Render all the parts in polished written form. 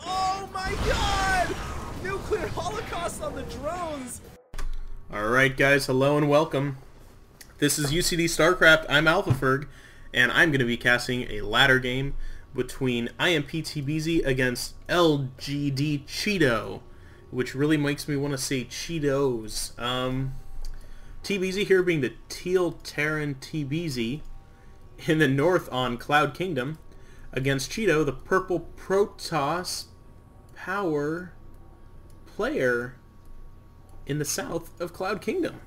Oh my god! Nuclear holocaust on the drones! Alright guys, hello and welcome. This is UCD StarCraft, I'm AlphaFerg, and I'm going to be casting a ladder game between IMP Tbeezy against LGD Chedo, which really makes me want to say Cheetos. Tbeezy here being the Teal Terran Tbeezy in the north on Cloud Kingdom, against Chedo, the purple Protoss power player in the south of Cloud Kingdom.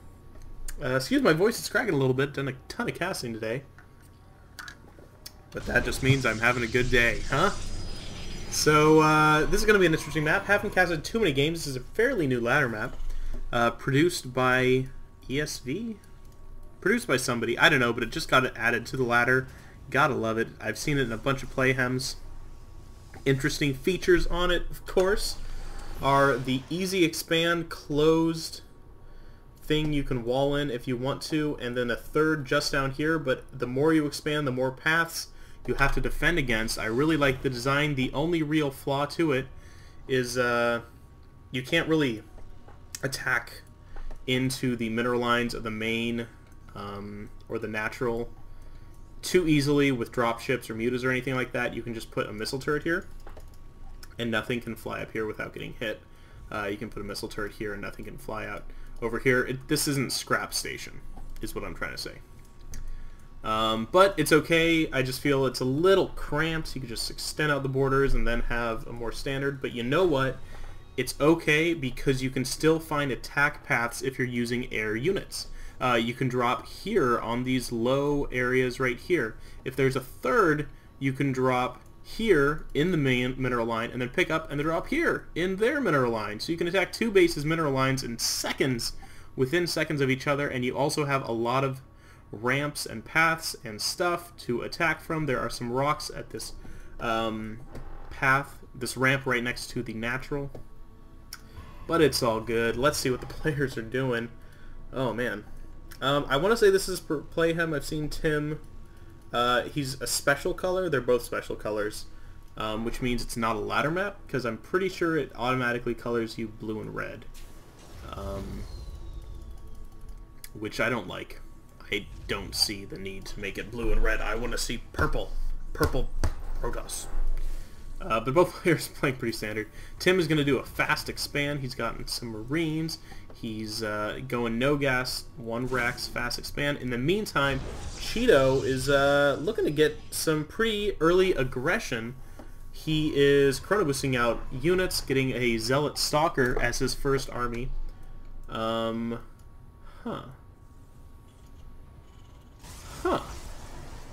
Excuse my voice, it's cracking a little bit. Done a ton of casting today. But that just means I'm having a good day, huh? So, this is going to be an interesting map. Haven't casted too many games. This is a fairly new ladder map. Produced by ESV? Produced by somebody. I don't know, but it just got added to the ladder. Gotta love it. I've seen it in a bunch of playhems. Interesting features on it, of course, are the easy expand closed thing you can wall in if you want to, and then a third just down here, but the more you expand, the more paths you have to defend against. I really like the design. The only real flaw to it is you can't really attack into the mineral lines of the main or the natural too easily with dropships or mutas or anything like that. You can just put a missile turret here and nothing can fly up here without getting hit. You can put a missile turret here and nothing can fly out over here. This isn't scrap station is what I'm trying to say. But it's okay. I just feel it's a little cramped. You could just extend out the borders and then have a more standard. But you know what? It's okay because you can still find attack paths if you're using air units. You can drop here on these low areas right here. If there's a third, you can drop here in the main mineral line and then pick up and then drop here in their mineral line. So you can attack two bases mineral lines in seconds, within seconds of each other, and you also have a lot of ramps and paths and stuff to attack from. There are some rocks at this path, this ramp right next to the natural. But it's all good. Let's see what the players are doing. Oh man. I want to say this is for Playhem. I've seen Tim. He's a special color. They're both special colors, which means it's not a ladder map, because I'm pretty sure it automatically colors you blue and red, which I don't like. I don't see the need to make it blue and red. I want to see purple. Purple Protoss. But both players are playing pretty standard. Tim is going to do a fast expand. He's gotten some Marines. He's going no gas, 1 Rax, fast expand. In the meantime, Chedo is looking to get some pretty early aggression. He is chrono boosting out units, getting a Zealot Stalker as his first army.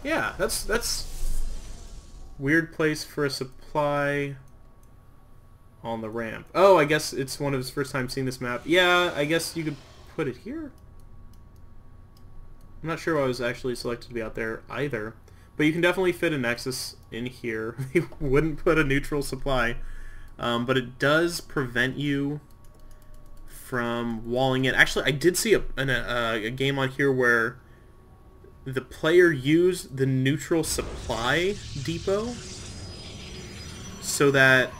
Yeah, that's weird place for a supply on the ramp. Oh, I guess it's one of his first time seeing this map. Yeah, I guess you could put it here. I'm not sure why I was actually selected to be out there either. But you can definitely fit a Nexus in here. They wouldn't put a neutral supply. But it does prevent you from walling in. Actually, I did see a game on here where the player used the neutral supply depot so that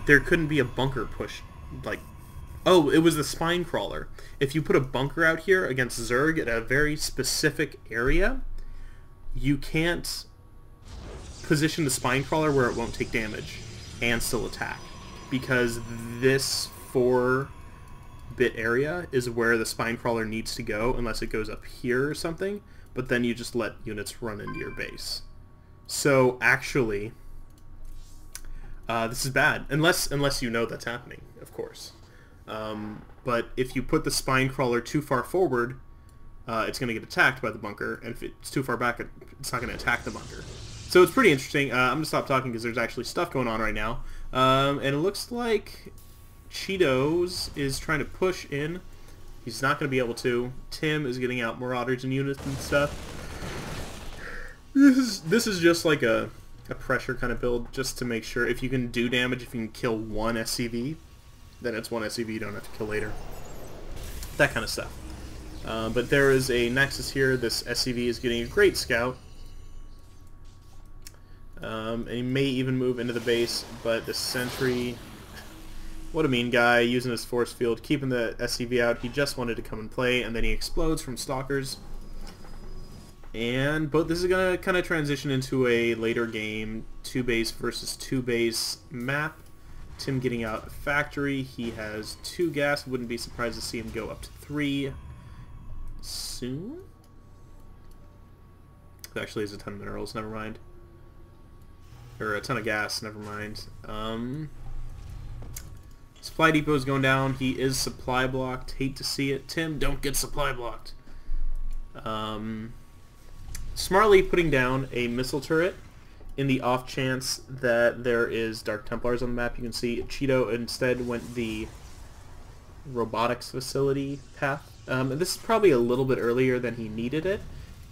there couldn't be a bunker push. Like, oh, it was the spine crawler. If you put a bunker out here against Zerg at a very specific area, you can't position the spine crawler where it won't take damage and still attack, because this 4-bit area is where the spine crawler needs to go unless it goes up here or something, but then you just let units run into your base. So actually, this is bad, unless you know that's happening, of course. But if you put the spine crawler too far forward, it's going to get attacked by the bunker, and if it's too far back, it's not going to attack the bunker. So it's pretty interesting. I'm going to stop talking because there's actually stuff going on right now. And it looks like Cheetos is trying to push in. He's not going to be able to. Tim is getting out Marauders and units and stuff. This is just like a pressure kind of build, just to make sure if you can do damage, if you can kill one SCV, then it's one SCV you don't have to kill later. That kind of stuff. But there is a Nexus here. This SCV is getting a great scout. And he may even move into the base, but the sentry... What a mean guy, using his force field, keeping the SCV out. He just wanted to come and play, and then he explodes from stalkers. But this is going to kind of transition into a later game, 2-base versus 2-base map. Tim getting out a factory. He has 2 gas. Wouldn't be surprised to see him go up to 3 soon. Actually, has a ton of minerals. Never mind. Or a ton of gas. Never mind. Supply depot is going down. He is supply blocked. Hate to see it. Tim, don't get supply blocked. Smartly putting down a missile turret in the off chance that there is Dark Templars on the map. You can see Chedo instead went the robotics facility path. And this is probably a little bit earlier than he needed it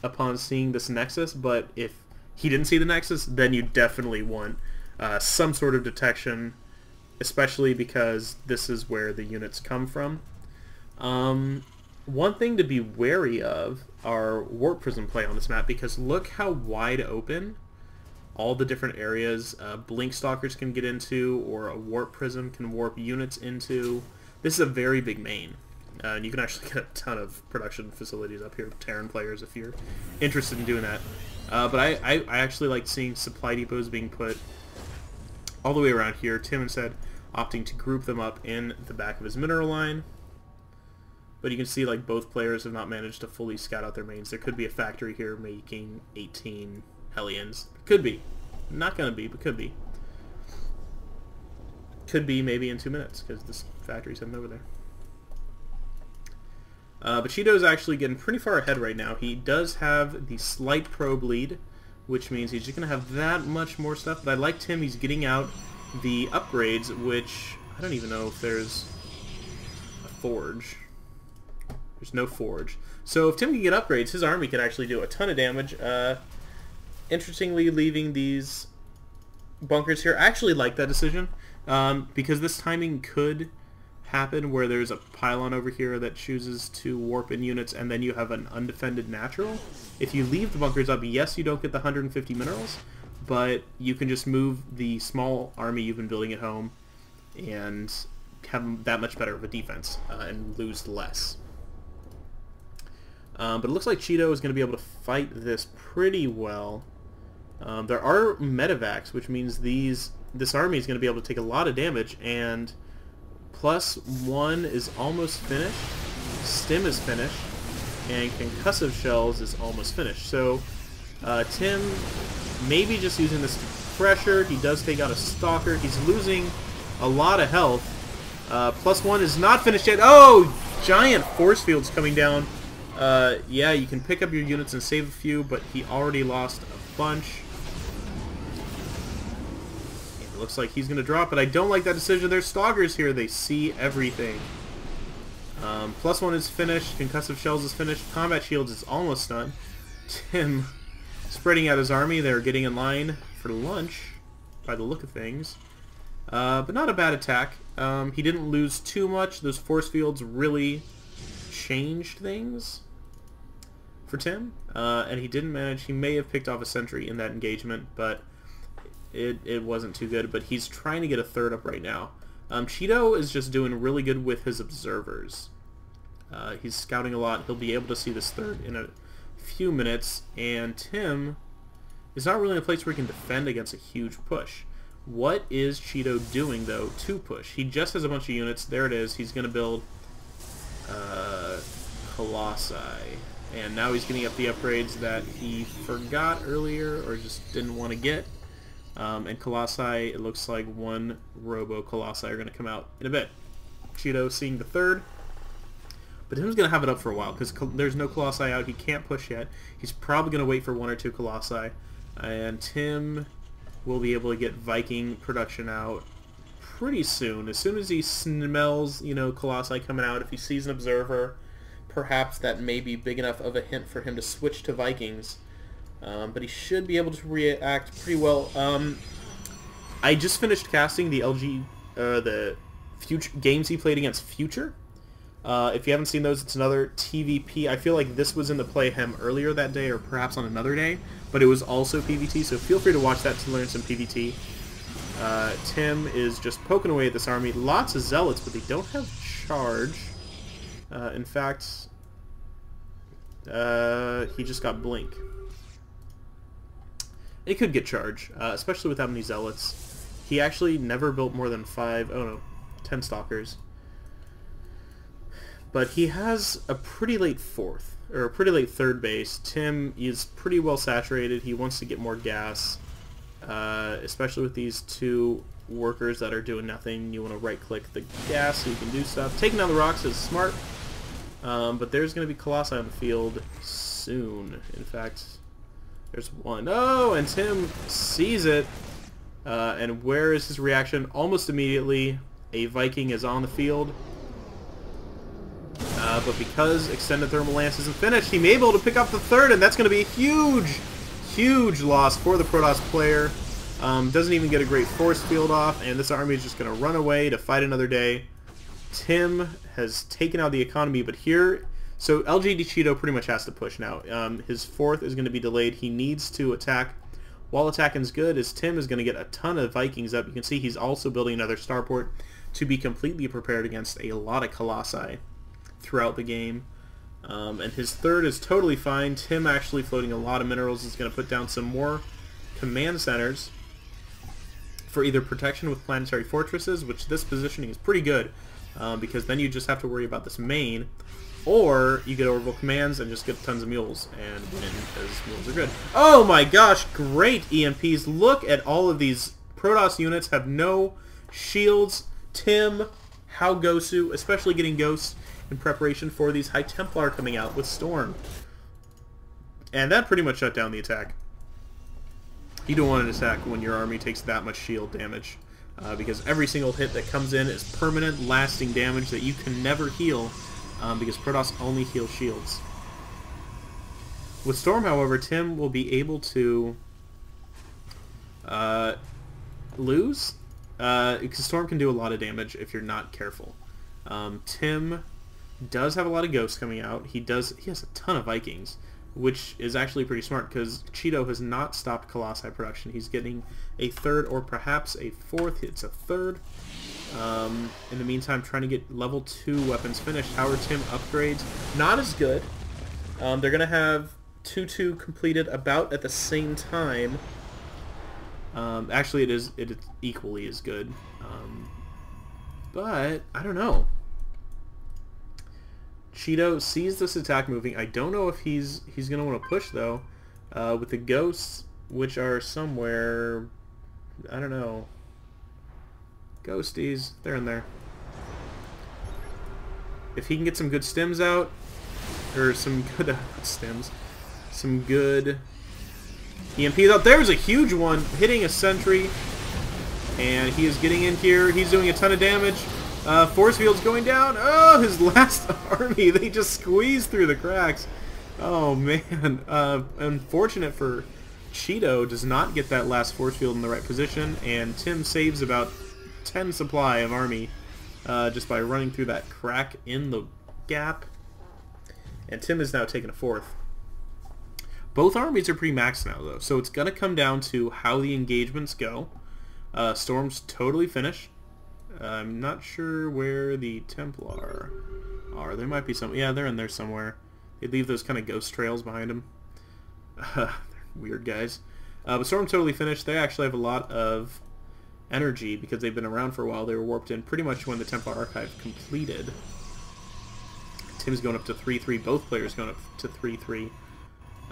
upon seeing this Nexus, but if he didn't see the Nexus, then you definitely want some sort of detection, especially because this is where the units come from. One thing to be wary of are warp prism play on this map, because look how wide open all the different areas blink stalkers can get into, or a warp prism can warp units into. This is a very big main. And you can actually get a ton of production facilities up here, Terran players, if you're interested in doing that. But I actually like seeing supply depots being put all the way around here. Tim instead opting to group them up in the back of his mineral line. But you can see like both players have not managed to fully scout out their mains. There could be a factory here making 18 Hellions. Could be. Not going to be, but could be. Could be maybe in 2 minutes, because this factory's heading over there. But Chedo's actually getting pretty far ahead right now. He does have the slight probe lead, which means he's just going to have that much more stuff. But I like Tim. He's getting out the upgrades, which I don't even know if there's a forge. There's no forge. So if Tim can get upgrades, his army could actually do a ton of damage. Interestingly, leaving these bunkers here, I actually like that decision, because this timing could happen where there's a pylon over here that chooses to warp in units, and then you have an undefended natural. If you leave the bunkers up, yes, you don't get the 150 minerals, but you can just move the small army you've been building at home and have that much better of a defense and lose less. But it looks like Chedo is going to be able to fight this pretty well. There are medevacs, which means this army is going to be able to take a lot of damage, and +1 is almost finished, Stim is finished, and Concussive Shells is almost finished. So Tim maybe just using this pressure. He does take out a Stalker. He's losing a lot of health. +1 is not finished yet. Oh! Giant force fields coming down. Yeah, you can pick up your units and save a few, but he already lost a bunch. It looks like he's going to drop, but I don't like that decision. There's Stalkers here. They see everything. +1 is finished. Concussive Shells is finished. Combat Shields is almost done. Tim spreading out his army. They're getting in line for lunch, by the look of things. But not a bad attack. He didn't lose too much. Those force fields really changed things for Tim, and he didn't manage. He may have picked off a sentry in that engagement, but it wasn't too good. But he's trying to get a third up right now. Chedo is just doing really good with his observers. He's scouting a lot. He'll be able to see this third in a few minutes, and Tim is not really in a place where he can defend against a huge push. What is Chedo doing, though, to push? He just has a bunch of units. There it is. He's going to build Colossi. And now he's getting up the upgrades that he forgot earlier or just didn't want to get. And Colossi, it looks like 1 Robo Colossi are going to come out in a bit. Chedo seeing the third. But Tim's going to have it up for a while because there's no Colossi out. He can't push yet. He's probably going to wait for 1 or 2 Colossi. And Tim will be able to get Viking production out pretty soon. As soon as he smells, Colossi coming out, if he sees an observer, perhaps that may be big enough of a hint for him to switch to Vikings. But he should be able to react pretty well. I just finished casting the LG, the future games he played against Future. If you haven't seen those, it's another TvP. I feel like this was in the Playhem earlier that day, or perhaps on another day, but it was also PvT, so feel free to watch that to learn some PvT. Tim is just poking away at this army. Lots of zealots, but they don't have charge. In fact, he just got blink. It could get charge, especially with that many zealots. He actually never built more than 10 stalkers. But he has a pretty late fourth, or a pretty late third base. Tim is pretty well saturated. He wants to get more gas, especially with these two workers that are doing nothing. You want to right-click the gas so you can do stuff. Taking down the rocks is smart, but there's going to be Colossi on the field soon. In fact, there's one. Oh, and Tim sees it. And where is his reaction? Almost immediately, a Viking is on the field. But because Extended Thermal Lance isn't finished, he may be able to pick up the third, and that's going to be a huge, huge loss for the Protoss player. Doesn't even get a great force field off, and this army is just going to run away to fight another day. Tim has taken out the economy, but here... So LGD Chedo pretty much has to push now. His fourth is going to be delayed. He needs to attack. While attacking is good, as Tim is going to get a ton of Vikings up. You can see he's also building another starport to be completely prepared against a lot of Colossi throughout the game. And his third is totally fine. Tim actually floating a lot of minerals is going to put down some more command centers for either protection with planetary fortresses, which this positioning is pretty good, because then you just have to worry about this main, or you get orbital commands and just get tons of mules and win, because mules are good. Oh my gosh, great EMPs. Look at all of these Protoss units have no shields. Tim, how Gosu, especially getting Ghosts in preparation for these High Templar coming out with Storm. And that pretty much shut down the attack. You don't want an attack when your army takes that much shield damage, because every single hit that comes in is permanent, lasting damage that you can never heal, because Protoss only heal shields. With Storm, however, Tim will be able to lose, because Storm can do a lot of damage if you're not careful. Tim does have a lot of Ghosts coming out. He has a ton of Vikings, which is actually pretty smart because Chedo has not stopped Colossi production. He's getting a third or perhaps a fourth. It's a third. In the meantime, trying to get level 2 weapons finished. Howard Tim upgrades, not as good. They're going to have 2-2 completed about at the same time. Actually, it is equally as good. But, I don't know. Chedo sees this attack moving. I don't know if he's going to want to push, though. With the Ghosts, which are somewhere... I don't know. Ghosties. They're in there. If he can get some good stims out, or some good stims, some good EMPs out. There's a huge one hitting a sentry, and he is getting in here. He's doing a ton of damage. Force field's going down. Oh, his last army. They just squeezed through the cracks. Oh, man. Unfortunate for Chedo, does not get that last force field in the right position, and Tim saves about 10 supply of army just by running through that crack in the gap. And Tim is now taking a fourth. Both armies are pretty maxed now, though, so it's going to come down to how the engagements go. Storm's totally finished. I'm not sure where the Templar are. There might be some... Yeah, they're in there somewhere. They leave those kind of ghost trails behind them. They're weird guys. But Storm totally finished. They actually have a lot of energy because they've been around for a while. They were warped in pretty much when the Templar Archive completed. Tim's going up to 3-3. Both players going up to 3-3.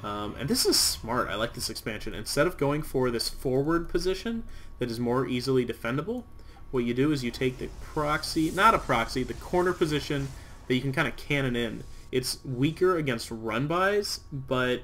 And this is smart. I like this expansion. Instead of going for this forward position that is more easily defendable, what you do is you take the proxy, not a proxy, the corner position that you can kind of cannon in. It's weaker against run-bys, but